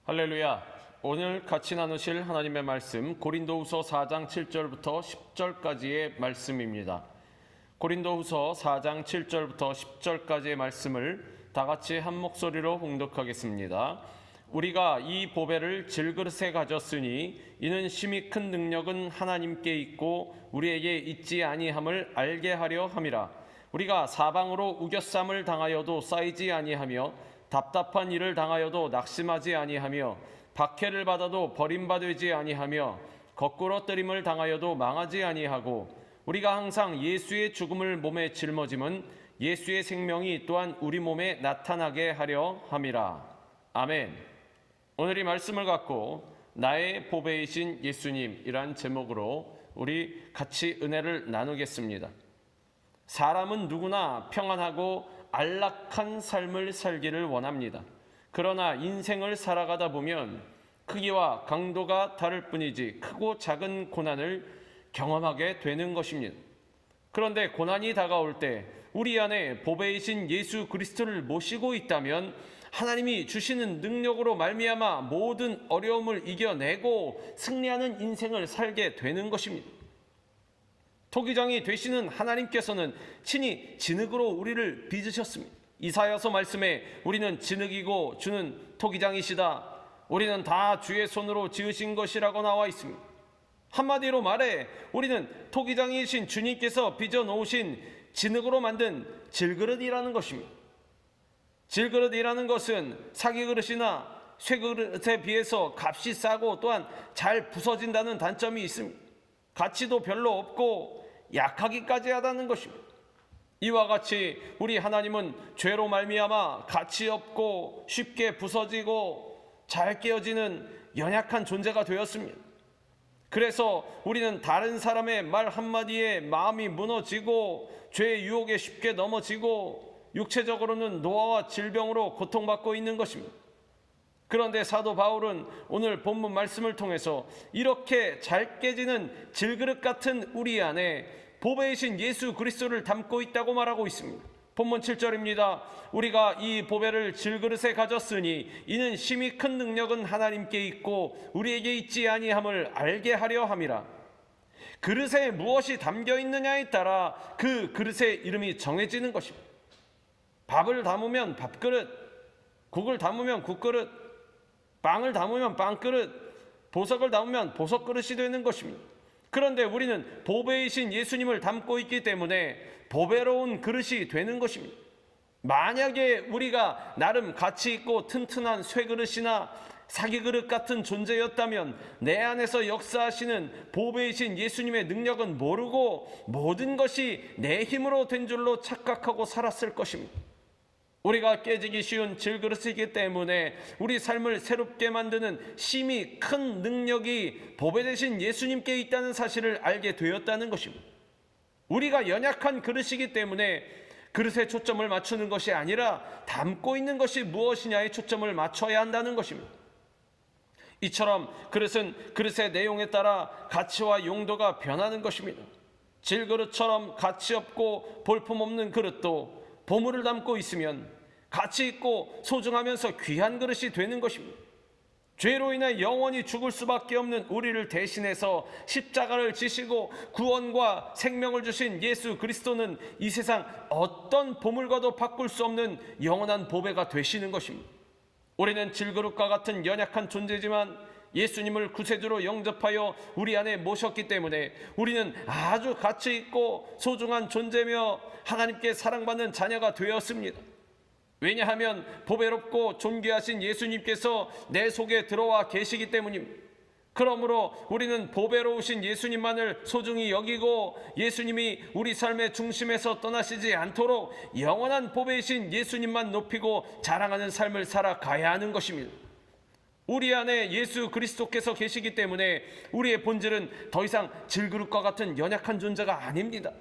할렐루야. 오늘 같이 나누실 하나님의 말씀 고린도후서 4장 7절부터 10절까지의 말씀입니다. 고린도후서 4장 7절부터 10절까지의 말씀을 다 같이 한 목소리로 봉독하겠습니다. 우리가 이 보배를 질그릇에 가졌으니 이는 심히 큰 능력은 하나님께 있고 우리에게 있지 아니함을 알게 하려 함이라. 우리가 사방으로 우겨쌈을 당하여도 쌓이지 아니하며 답답한 일을 당하여도 낙심하지 아니하며 박해를 받아도 버림받지 아니하며 거꾸로 뜨림을 당하여도 망하지 아니하고 우리가 항상 예수의 죽음을 몸에 짊어짐은 예수의 생명이 또한 우리 몸에 나타나게 하려 함이라. 아멘. 오늘 이 말씀을 갖고 나의 보배이신 예수님이란 제목으로 우리 같이 은혜를 나누겠습니다. 사람은 누구나 평안하고 안락한 삶을 살기를 원합니다. 그러나 인생을 살아가다 보면 크기와 강도가 다를 뿐이지 크고 작은 고난을 경험하게 되는 것입니다. 그런데 고난이 다가올 때 우리 안에 보배이신 예수 그리스도를 모시고 있다면 하나님이 주시는 능력으로 말미암아 모든 어려움을 이겨내고 승리하는 인생을 살게 되는 것입니다. 토기장이 되시는 하나님께서는 친히 진흙으로 우리를 빚으셨습니다. 이사야서 말씀에 우리는 진흙이고 주는 토기장이시다. 우리는 다 주의 손으로 지으신 것이라고 나와 있습니다. 한마디로 말해 우리는 토기장이신 주님께서 빚어놓으신 진흙으로 만든 질그릇이라는 것입니다. 질그릇이라는 것은 사기그릇이나 쇠그릇에 비해서 값이 싸고 또한 잘 부서진다는 단점이 있습니다. 가치도 별로 없고 약하기까지 하다는 것입니다. 이와 같이 우리 하나님은 죄로 말미암아 가치 없고 쉽게 부서지고 잘 깨어지는 연약한 존재가 되었습니다. 그래서 우리는 다른 사람의 말 한마디에 마음이 무너지고 죄의 유혹에 쉽게 넘어지고 육체적으로는 노화와 질병으로 고통받고 있는 것입니다. 그런데 사도 바울은 오늘 본문 말씀을 통해서 이렇게 잘 깨지는 질그릇 같은 우리 안에 보배이신 예수 그리스도를 담고 있다고 말하고 있습니다. 본문 7절입니다. 우리가 이 보배를 질그릇에 가졌으니 이는 심히 큰 능력은 하나님께 있고 우리에게 있지 아니함을 알게 하려 함이라. 그릇에 무엇이 담겨 있느냐에 따라 그 그릇의 이름이 정해지는 것입니다. 밥을 담으면 밥그릇, 국을 담으면 국그릇, 빵을 담으면 빵그릇, 보석을 담으면 보석그릇이 되는 것입니다. 그런데 우리는 보배이신 예수님을 담고 있기 때문에 보배로운 그릇이 되는 것입니다. 만약에 우리가 나름 가치 있고 튼튼한 쇠그릇이나 사기그릇 같은 존재였다면 내 안에서 역사하시는 보배이신 예수님의 능력은 모르고 모든 것이 내 힘으로 된 줄로 착각하고 살았을 것입니다. 우리가 깨지기 쉬운 질그릇이기 때문에 우리 삶을 새롭게 만드는 심히 큰 능력이 보배되신 예수님께 있다는 사실을 알게 되었다는 것입니다. 우리가 연약한 그릇이기 때문에 그릇에 초점을 맞추는 것이 아니라 담고 있는 것이 무엇이냐에 초점을 맞춰야 한다는 것입니다. 이처럼 그릇은 그릇의 내용에 따라 가치와 용도가 변하는 것입니다. 질그릇처럼 가치 없고 볼품없는 그릇도 보물을 담고 있으면 가치 있고 소중하면서 귀한 그릇이 되는 것입니다. 죄로 인해 영원히 죽을 수밖에 없는 우리를 대신해서 십자가를 지시고 구원과 생명을 주신 예수 그리스도는 이 세상 어떤 보물과도 바꿀 수 없는 영원한 보배가 되시는 것입니다. 우리는 질그릇과 같은 연약한 존재지만 예수님을 구세주로 영접하여 우리 안에 모셨기 때문에 우리는 아주 가치 있고 소중한 존재며 하나님께 사랑받는 자녀가 되었습니다. 왜냐하면 보배롭고 존귀하신 예수님께서 내 속에 들어와 계시기 때문입니다. 그러므로 우리는 보배로우신 예수님만을 소중히 여기고 예수님이 우리 삶의 중심에서 떠나시지 않도록 영원한 보배이신 예수님만 높이고 자랑하는 삶을 살아가야 하는 것입니다. 우리 안에 예수 그리스도께서 계시기 때문에 우리의 본질은 더 이상 질그릇과 같은 연약한 존재가 아닙니다.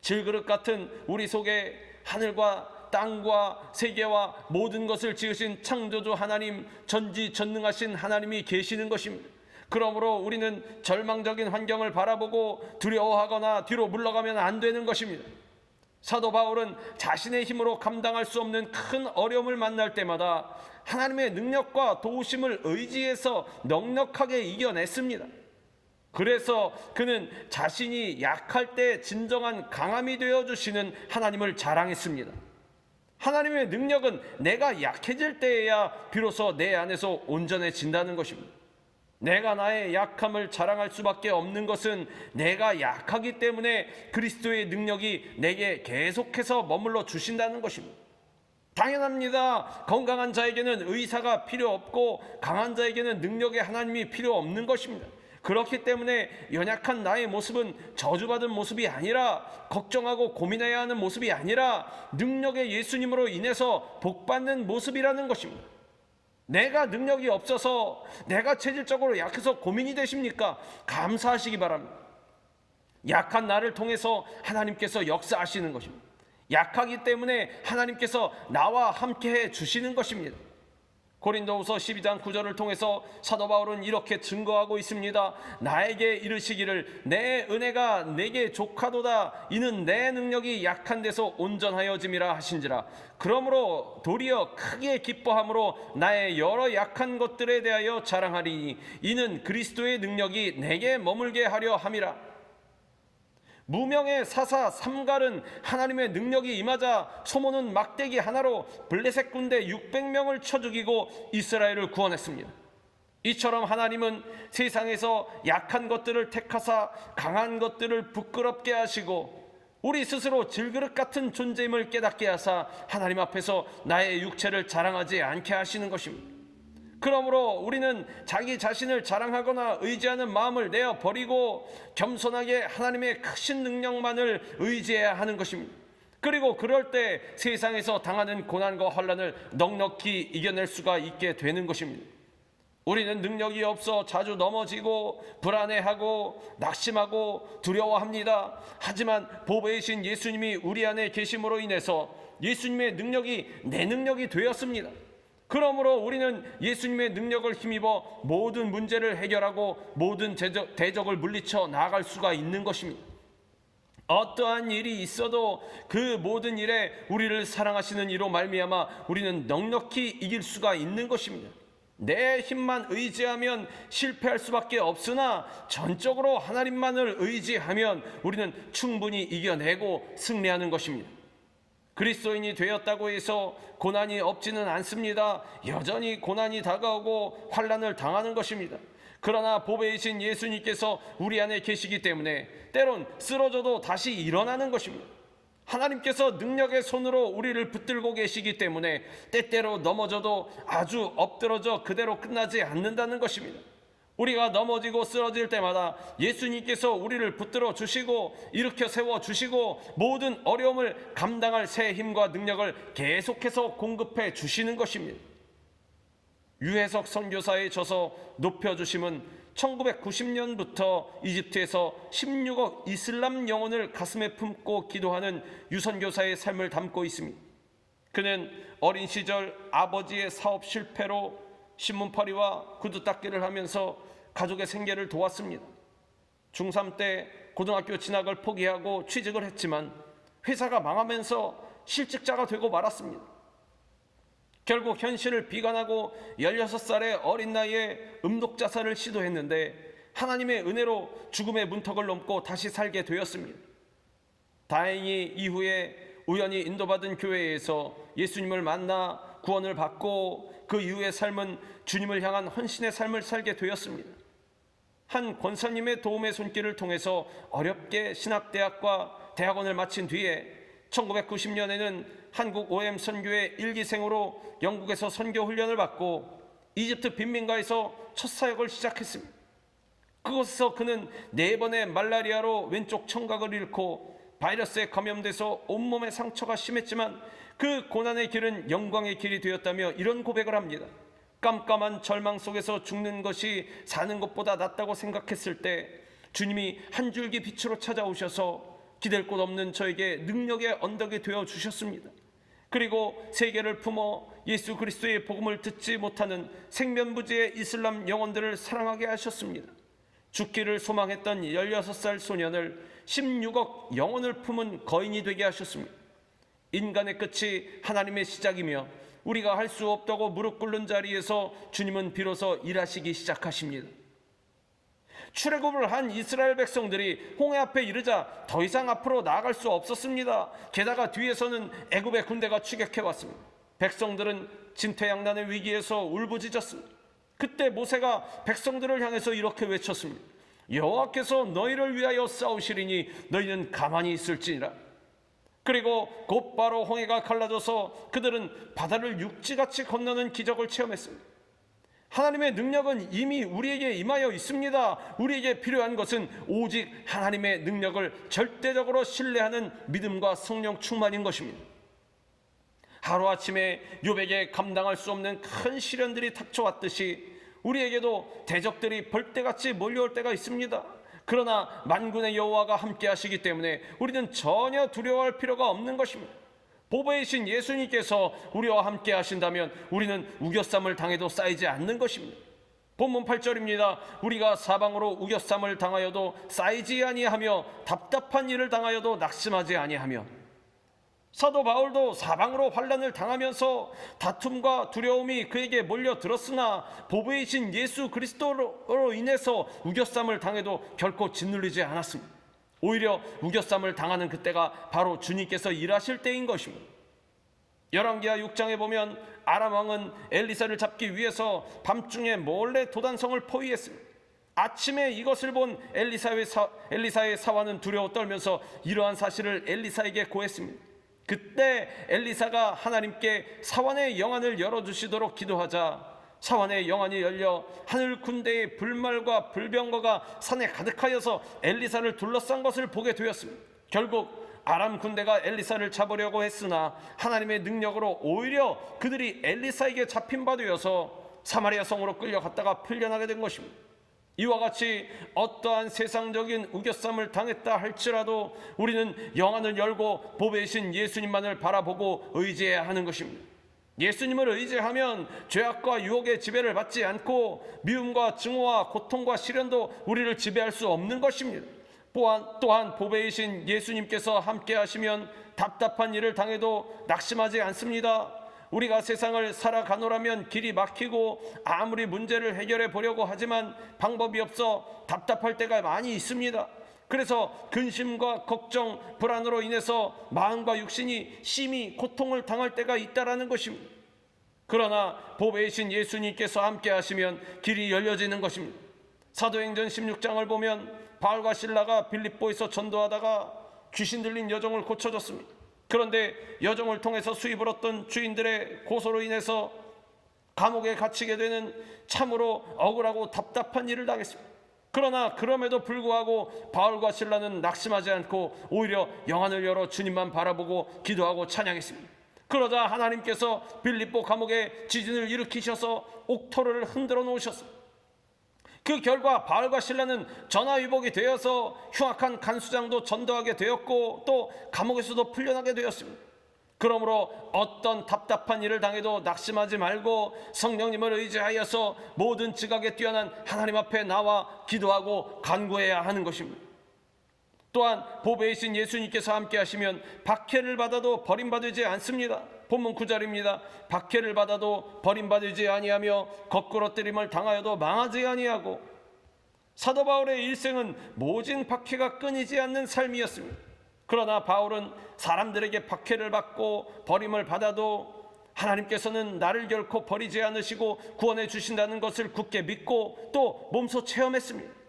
질그릇 같은 우리 속에 하늘과 땅과 세계와 모든 것을 지으신 창조주 하나님, 전지전능하신 하나님이 계시는 것입니다. 그러므로 우리는 절망적인 환경을 바라보고 두려워하거나 뒤로 물러가면 안 되는 것입니다. 사도 바울은 자신의 힘으로 감당할 수 없는 큰 어려움을 만날 때마다 하나님의 능력과 도우심을 의지해서 넉넉하게 이겨냈습니다. 그래서 그는 자신이 약할 때 진정한 강함이 되어주시는 하나님을 자랑했습니다. 하나님의 능력은 내가 약해질 때에야 비로소 내 안에서 온전해진다는 것입니다. 내가 나의 약함을 자랑할 수밖에 없는 것은 내가 약하기 때문에 그리스도의 능력이 내게 계속해서 머물러 주신다는 것입니다. 당연합니다. 건강한 자에게는 의사가 필요 없고 강한 자에게는 능력의 하나님이 필요 없는 것입니다. 그렇기 때문에 연약한 나의 모습은 저주받은 모습이 아니라, 걱정하고 고민해야 하는 모습이 아니라 능력의 예수님으로 인해서 복받는 모습이라는 것입니다. 내가 능력이 없어서, 내가 체질적으로 약해서 고민이 되십니까? 감사하시기 바랍니다. 약한 나를 통해서 하나님께서 역사하시는 것입니다. 약하기 때문에 하나님께서 나와 함께해 주시는 것입니다. 고린도후서 12장 9절을 통해서 사도 바울은 이렇게 증거하고 있습니다. 나에게 이르시기를 내 은혜가 내게 족하도다. 이는 내 능력이 약한 데서 온전하여짐이라 하신지라. 그러므로 도리어 크게 기뻐함으로 나의 여러 약한 것들에 대하여 자랑하리니 이는 그리스도의 능력이 내게 머물게 하려 함이라. 무명의 사사 삼갈은 하나님의 능력이 임하자 소모는 막대기 하나로 블레셋 군대 600명을 쳐 죽이고 이스라엘을 구원했습니다. 이처럼 하나님은 세상에서 약한 것들을 택하사 강한 것들을 부끄럽게 하시고 우리 스스로 질그릇 같은 존재임을 깨닫게 하사 하나님 앞에서 나의 육체를 자랑하지 않게 하시는 것입니다. 그러므로 우리는 자기 자신을 자랑하거나 의지하는 마음을 내어버리고 겸손하게 하나님의 크신 능력만을 의지해야 하는 것입니다. 그리고 그럴 때 세상에서 당하는 고난과 환난을 넉넉히 이겨낼 수가 있게 되는 것입니다. 우리는 능력이 없어 자주 넘어지고 불안해하고 낙심하고 두려워합니다. 하지만 보배이신 예수님이 우리 안에 계심으로 인해서 예수님의 능력이 내 능력이 되었습니다. 그러므로 우리는 예수님의 능력을 힘입어 모든 문제를 해결하고 모든 대적을 물리쳐 나아갈 수가 있는 것입니다. 어떠한 일이 있어도 그 모든 일에 우리를 사랑하시는 이로 말미암아 우리는 넉넉히 이길 수가 있는 것입니다. 내 힘만 의지하면 실패할 수밖에 없으나 전적으로 하나님만을 의지하면 우리는 충분히 이겨내고 승리하는 것입니다. 그리스도인이 되었다고 해서 고난이 없지는 않습니다. 여전히 고난이 다가오고 환난을 당하는 것입니다. 그러나 보배이신 예수님께서 우리 안에 계시기 때문에 때론 쓰러져도 다시 일어나는 것입니다. 하나님께서 능력의 손으로 우리를 붙들고 계시기 때문에 때때로 넘어져도 아주 엎드러져 그대로 끝나지 않는다는 것입니다. 우리가 넘어지고 쓰러질 때마다 예수님께서 우리를 붙들어 주시고 일으켜 세워 주시고 모든 어려움을 감당할 새 힘과 능력을 계속해서 공급해 주시는 것입니다. 유해석 선교사의 저서 높여주심은 1990년부터 이집트에서 16억 이슬람 영혼을 가슴에 품고 기도하는 유선교사의 삶을 담고 있습니다. 그는 어린 시절 아버지의 사업 실패로 신문팔이와 구두 닦기를 하면서 가족의 생계를 도왔습니다. 중3 때 고등학교 진학을 포기하고 취직을 했지만 회사가 망하면서 실직자가 되고 말았습니다. 결국 현실을 비관하고 16살의 어린 나이에 음독자살을 시도했는데 하나님의 은혜로 죽음의 문턱을 넘고 다시 살게 되었습니다. 다행히 이후에 우연히 인도받은 교회에서 예수님을 만나 구원을 받고 그 이후의 삶은 주님을 향한 헌신의 삶을 살게 되었습니다. 한 권사님의 도움의 손길을 통해서 어렵게 신학대학과 대학원을 마친 뒤에 1990년에는 한국 OM 선교의 일기생으로 영국에서 선교 훈련을 받고 이집트 빈민가에서 첫 사역을 시작했습니다. 그곳에서 그는 4번의 말라리아로 왼쪽 청각을 잃고 바이러스에 감염돼서 온몸에 상처가 심했지만 그 고난의 길은 영광의 길이 되었다며 이런 고백을 합니다. 깜깜한 절망 속에서 죽는 것이 사는 것보다 낫다고 생각했을 때 주님이 한 줄기 빛으로 찾아오셔서 기댈 곳 없는 저에게 능력의 언덕이 되어 주셨습니다. 그리고 세계를 품어 예수 그리스도의 복음을 듣지 못하는 생면부지의 이슬람 영혼들을 사랑하게 하셨습니다. 죽기를 소망했던 16살 소년을 16억 영혼을 품은 거인이 되게 하셨습니다. 인간의 끝이 하나님의 시작이며 우리가 할 수 없다고 무릎 꿇는 자리에서 주님은 비로소 일하시기 시작하십니다. 출애굽을 한 이스라엘 백성들이 홍해 앞에 이르자 더 이상 앞으로 나아갈 수 없었습니다. 게다가 뒤에서는 애굽의 군대가 추격해 왔습니다. 백성들은 진퇴양난의 위기에서 울부짖었습니다. 그때 모세가 백성들을 향해서 이렇게 외쳤습니다. 여호와께서 너희를 위하여 싸우시리니 너희는 가만히 있을지니라. 그리고 곧바로 홍해가 갈라져서 그들은 바다를 육지같이 건너는 기적을 체험했습니다. 하나님의 능력은 이미 우리에게 임하여 있습니다. 우리에게 필요한 것은 오직 하나님의 능력을 절대적으로 신뢰하는 믿음과 성령 충만인 것입니다. 하루아침에 욥에게 감당할 수 없는 큰 시련들이 닥쳐왔듯이 우리에게도 대적들이 벌떼같이 몰려올 때가 있습니다. 그러나 만군의 여호와가 함께 하시기 때문에 우리는 전혀 두려워할 필요가 없는 것입니다. 보배이신 예수님께서 우리와 함께 하신다면 우리는 우겨쌈을 당해도 쌓이지 않는 것입니다. 본문 8절입니다. 우리가 사방으로 우겨쌈을 당하여도 쌓이지 아니하며 답답한 일을 당하여도 낙심하지 아니하며. 사도 바울도 사방으로 환난을 당하면서 다툼과 두려움이 그에게 몰려들었으나 보배이신 예수 그리스도로 인해서 우겨쌈을 당해도 결코 짓눌리지 않았습니다. 오히려 우겨쌈을 당하는 그때가 바로 주님께서 일하실 때인 것입니다. 열왕기하 6장에 보면 아람 왕은 엘리사를 잡기 위해서 밤중에 몰래 도단성을 포위했습니다. 아침에 이것을 본 엘리사의 사환은 두려워 떨면서 이러한 사실을 엘리사에게 고했습니다. 그때 엘리사가 하나님께 사환의 영안을 열어주시도록 기도하자 사환의 영안이 열려 하늘 군대의 불말과 불병거가 산에 가득하여서 엘리사를 둘러싼 것을 보게 되었습니다. 결국 아람 군대가 엘리사를 잡으려고 했으나 하나님의 능력으로 오히려 그들이 엘리사에게 잡힌 바 되어서 사마리아 성으로 끌려갔다가 풀려나게 된 것입니다. 이와 같이 어떠한 세상적인 우겨쌈을 당했다 할지라도 우리는 영안을 열고 보배이신 예수님만을 바라보고 의지해야 하는 것입니다. 예수님을 의지하면 죄악과 유혹의 지배를 받지 않고 미움과 증오와 고통과 시련도 우리를 지배할 수 없는 것입니다. 또한 보배이신 예수님께서 함께 하시면 답답한 일을 당해도 낙심하지 않습니다. 우리가 세상을 살아가노라면 길이 막히고 아무리 문제를 해결해 보려고 하지만 방법이 없어 답답할 때가 많이 있습니다. 그래서 근심과 걱정, 불안으로 인해서 마음과 육신이 심히 고통을 당할 때가 있다라는 것입니다. 그러나 보배이신 예수님께서 함께 하시면 길이 열려지는 것입니다. 사도행전 16장을 보면 바울과 실라가 빌립보에서 전도하다가 귀신 들린 여종을 고쳐줬습니다. 그런데 여종을 통해서 수입을 얻던 주인들의 고소로 인해서 감옥에 갇히게 되는 참으로 억울하고 답답한 일을 당했습니다. 그러나 그럼에도 불구하고 바울과 실라는 낙심하지 않고 오히려 영안을 열어 주님만 바라보고 기도하고 찬양했습니다. 그러자 하나님께서 빌립보 감옥에 지진을 일으키셔서 옥토를 흔들어 놓으셨습니다. 그 결과 바울과 실라는 전화위복이 되어서 흉악한 간수장도 전도하게 되었고 또 감옥에서도 풀려나게 되었습니다. 그러므로 어떤 답답한 일을 당해도 낙심하지 말고 성령님을 의지하여서 모든 지각에 뛰어난 하나님 앞에 나와 기도하고 간구해야 하는 것입니다. 또한 보배이신 예수님께서 함께 하시면 박해를 받아도 버림받지 않습니다. 본문 9절입니다. 박해를 받아도 버림받지 아니하며 거꾸러뜨림을 당하여도 망하지 아니하고. 사도 바울의 일생은 모진 박해가 끊이지 않는 삶이었습니다. 그러나 바울은 사람들에게 박해를 받고 버림을 받아도 하나님께서는 나를 결코 버리지 않으시고 구원해 주신다는 것을 굳게 믿고 또 몸소 체험했습니다.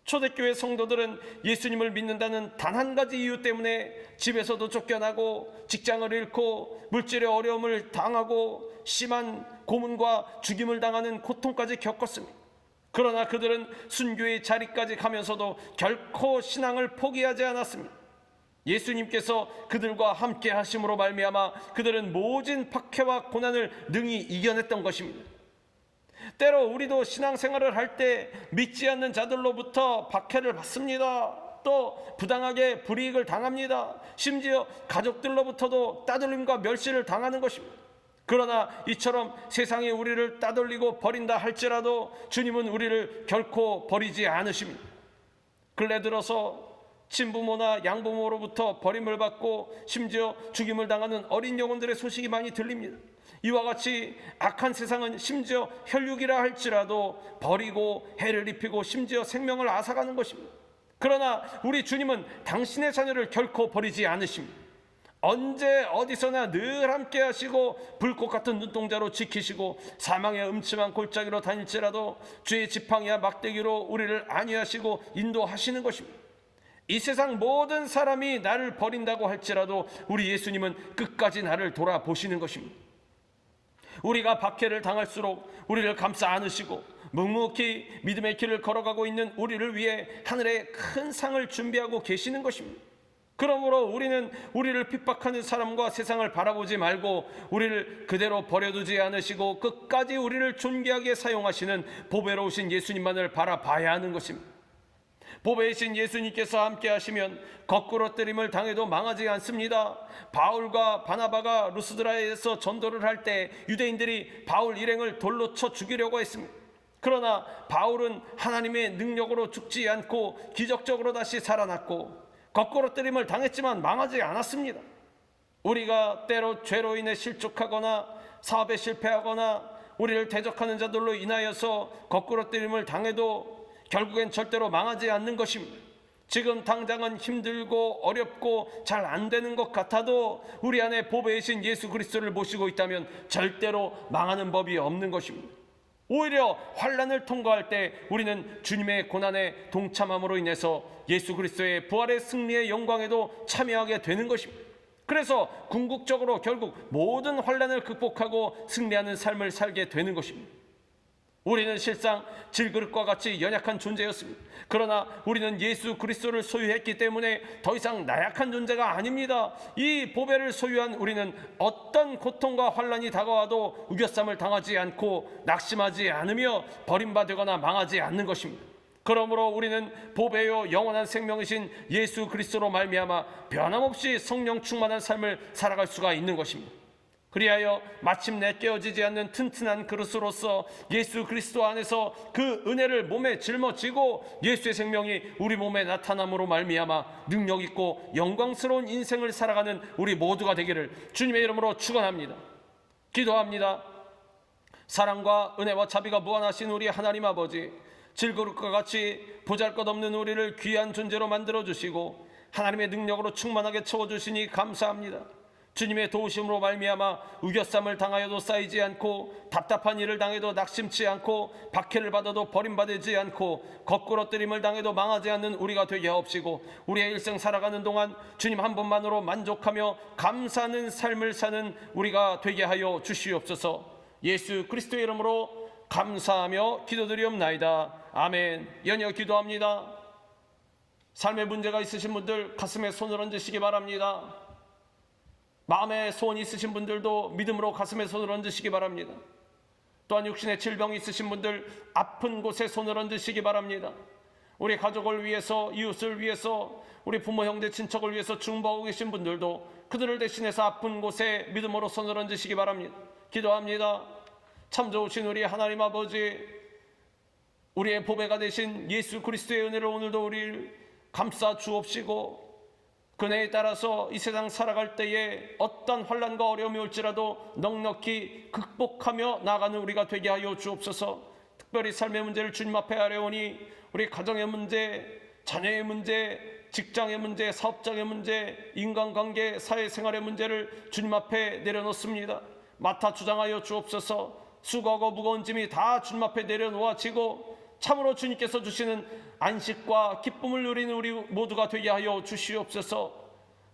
초대교회 성도들은 예수님을 믿는다는 단 한 가지 이유 때문에 집에서도 쫓겨나고 직장을 잃고 물질의 어려움을 당하고 심한 고문과 죽임을 당하는 고통까지 겪었습니다. 그러나 그들은 순교의 자리까지 가면서도 결코 신앙을 포기하지 않았습니다. 예수님께서 그들과 함께 하심으로 말미암아 그들은 모진 박해와 고난을 능히 이겨냈던 것입니다. 때로 우리도 신앙생활을 할 때 믿지 않는 자들로부터 박해를 받습니다. 또 부당하게 불이익을 당합니다. 심지어 가족들로부터도 따돌림과 멸시를 당하는 것입니다. 그러나 이처럼 세상이 우리를 따돌리고 버린다 할지라도 주님은 우리를 결코 버리지 않으십니다. 근래 들어서 친부모나 양부모로부터 버림을 받고 심지어 죽임을 당하는 어린 영혼들의 소식이 많이 들립니다. 이와 같이 악한 세상은 심지어 혈육이라 할지라도 버리고 해를 입히고 심지어 생명을 앗아가는 것입니다. 그러나 우리 주님은 당신의 자녀를 결코 버리지 않으십니다. 언제 어디서나 늘 함께 하시고 불꽃 같은 눈동자로 지키시고 사망의 음침한 골짜기로 다닐지라도 주의 지팡이와 막대기로 우리를 안위하시고 인도하시는 것입니다. 이 세상 모든 사람이 나를 버린다고 할지라도 우리 예수님은 끝까지 나를 돌아보시는 것입니다. 우리가 박해를 당할수록 우리를 감싸 안으시고 묵묵히 믿음의 길을 걸어가고 있는 우리를 위해 하늘에 큰 상을 준비하고 계시는 것입니다. 그러므로 우리는 우리를 핍박하는 사람과 세상을 바라보지 말고 우리를 그대로 버려두지 않으시고 끝까지 우리를 존귀하게 사용하시는 보배로우신 예수님만을 바라봐야 하는 것입니다. 보배이신 예수님께서 함께 하시면 거꾸러뜨림을 당해도 망하지 않습니다. 바울과 바나바가 루스드라에서 전도를 할 때 유대인들이 바울 일행을 돌로 쳐 죽이려고 했습니다. 그러나 바울은 하나님의 능력으로 죽지 않고 기적적으로 다시 살아났고 거꾸러뜨림을 당했지만 망하지 않았습니다. 우리가 때로 죄로 인해 실족하거나 사업에 실패하거나 우리를 대적하는 자들로 인하여서 거꾸러뜨림을 당해도 결국엔 절대로 망하지 않는 것입니다. 지금 당장은 힘들고 어렵고 잘 안 되는 것 같아도 우리 안에 보배이신 예수 그리스도를 모시고 있다면 절대로 망하는 법이 없는 것입니다. 오히려 환난을 통과할 때 우리는 주님의 고난에 동참함으로 인해서 예수 그리스도의 부활의 승리의 영광에도 참여하게 되는 것입니다. 그래서 궁극적으로 결국 모든 환난을 극복하고 승리하는 삶을 살게 되는 것입니다. 우리는 실상 질그릇과 같이 연약한 존재였습니다. 그러나 우리는 예수 그리스도를 소유했기 때문에 더 이상 나약한 존재가 아닙니다. 이 보배를 소유한 우리는 어떤 고통과 환난이 다가와도 우겨쌈을 당하지 않고 낙심하지 않으며 버림받거나 망하지 않는 것입니다. 그러므로 우리는 보배요 영원한 생명이신 예수 그리스도로 말미암아 변함없이 성령 충만한 삶을 살아갈 수가 있는 것입니다. 그리하여 마침내 깨어지지 않는 튼튼한 그릇으로서 예수 그리스도 안에서 그 은혜를 몸에 짊어지고 예수의 생명이 우리 몸에 나타남으로 말미암아 능력 있고 영광스러운 인생을 살아가는 우리 모두가 되기를 주님의 이름으로 축원합니다. 기도합니다. 사랑과 은혜와 자비가 무한하신 우리 하나님 아버지, 질그릇과 같이 보잘것없는 우리를 귀한 존재로 만들어주시고 하나님의 능력으로 충만하게 채워주시니 감사합니다. 주님의 도우심으로 말미암아 우겨쌈을 당하여도 쌓이지 않고 답답한 일을 당해도 낙심치 않고 박해를 받아도 버림받지 않고 거꾸러뜨림을 당해도 망하지 않는 우리가 되게 하옵시고 우리의 일생 살아가는 동안 주님 한 분만으로 만족하며 감사하는 삶을 사는 우리가 되게 하여 주시옵소서. 예수 그리스도의 이름으로 감사하며 기도드리옵나이다. 아멘. 연이어 기도합니다. 삶의 문제가 있으신 분들 가슴에 손을 얹으시기 바랍니다. 마음에 소원이 있으신 분들도 믿음으로 가슴에 손을 얹으시기 바랍니다. 또한 육신의 질병이 있으신 분들 아픈 곳에 손을 얹으시기 바랍니다. 우리 가족을 위해서, 이웃을 위해서, 우리 부모 형제 친척을 위해서 중보하고 계신 분들도 그들을 대신해서 아픈 곳에 믿음으로 손을 얹으시기 바랍니다. 기도합니다. 참 좋으신 우리 하나님 아버지, 우리의 보배가 되신 예수 그리스도의 은혜를 오늘도 우리를 감싸 주옵시고 그네에 따라서 이 세상 살아갈 때에 어떤 환난과 어려움이 올지라도 넉넉히 극복하며 나가는 우리가 되게 하여 주옵소서. 특별히 삶의 문제를 주님 앞에 아뢰오니 우리 가정의 문제, 자녀의 문제, 직장의 문제, 사업장의 문제, 인간관계, 사회생활의 문제를 주님 앞에 내려놓습니다. 맡아 주장하여 주옵소서. 수고하고 무거운 짐이 다 주님 앞에 내려놓아지고 참으로 주님께서 주시는 안식과 기쁨을 누리는 우리 모두가 되게 하여 주시옵소서.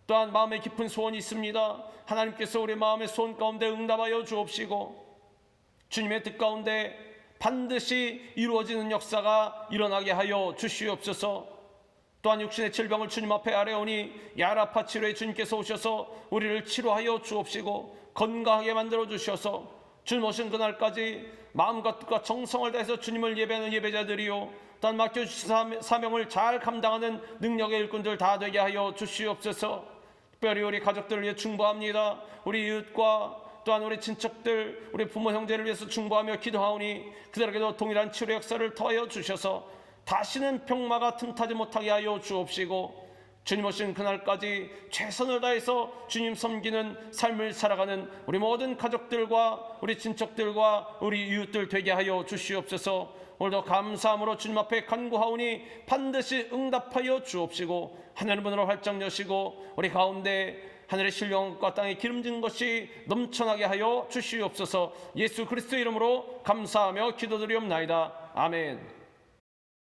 또한 마음에 깊은 소원이 있습니다. 하나님께서 우리 마음의 소원 가운데 응답하여 주옵시고 주님의 뜻 가운데 반드시 이루어지는 역사가 일어나게 하여 주시옵소서. 또한 육신의 질병을 주님 앞에 아뢰오니 야라파 치료에 주님께서 오셔서 우리를 치료하여 주옵시고 건강하게 만들어 주셔서 주님 오신 그날까지 마음과 뜻과 정성을 다해서 주님을 예배하는 예배자들이요 또한 맡겨주신 사명을 잘 감당하는 능력의 일꾼들 다 되게 하여 주시옵소서. 특별히 우리 가족들을 위해 중보합니다. 우리 이웃과 또한 우리 친척들, 우리 부모 형제를 위해서 중보하며 기도하오니 그들에게도 동일한 치료 역사를 더하여 주셔서 다시는 병마가 틈타지 못하게 하여 주옵시고 주님 오신 그날까지 최선을 다해서 주님 섬기는 삶을 살아가는 우리 모든 가족들과 우리 친척들과 우리 이웃들 되게 하여 주시옵소서. 오늘도 감사함으로 주님 앞에 간구하오니 반드시 응답하여 주옵시고 하늘의 문으로 활짝 여시고 우리 가운데 하늘의 신령과 땅에 기름진 것이 넘쳐나게 하여 주시옵소서. 예수 그리스도의 이름으로 감사하며 기도드리옵나이다. 아멘.